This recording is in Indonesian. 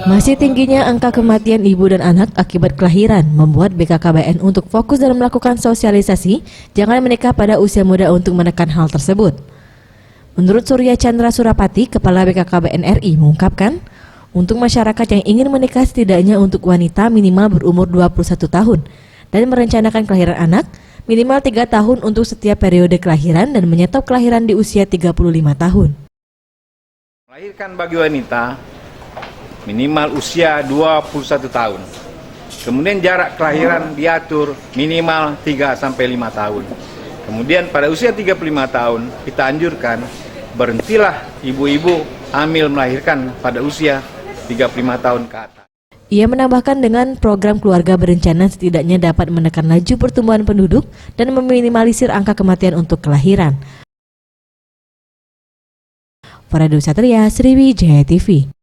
Masih tingginya angka kematian ibu dan anak akibat kelahiran membuat BKKBN untuk fokus dalam melakukan sosialisasi jangan menikah pada usia muda untuk menekan hal tersebut. Menurut Surya Chandra Surapati, Kepala BKKBN RI mengungkapkan, untuk masyarakat yang ingin menikah setidaknya untuk wanita minimal berumur 21 tahun dan merencanakan kelahiran anak minimal 3 tahun untuk setiap periode kelahiran dan menyetop kelahiran di usia 35 tahun. Melahirkan bagi wanita minimal usia 21 tahun. Kemudian jarak kelahiran diatur minimal 3-5 tahun. Kemudian pada usia 35 tahun kita anjurkan berhentilah ibu-ibu hamil melahirkan pada usia 35 tahun ke atas. Ia menambahkan dengan program keluarga berencana setidaknya dapat menekan laju pertumbuhan penduduk dan meminimalisir angka kematian untuk kelahiran. Faradu Satria, Sriwijaya TV.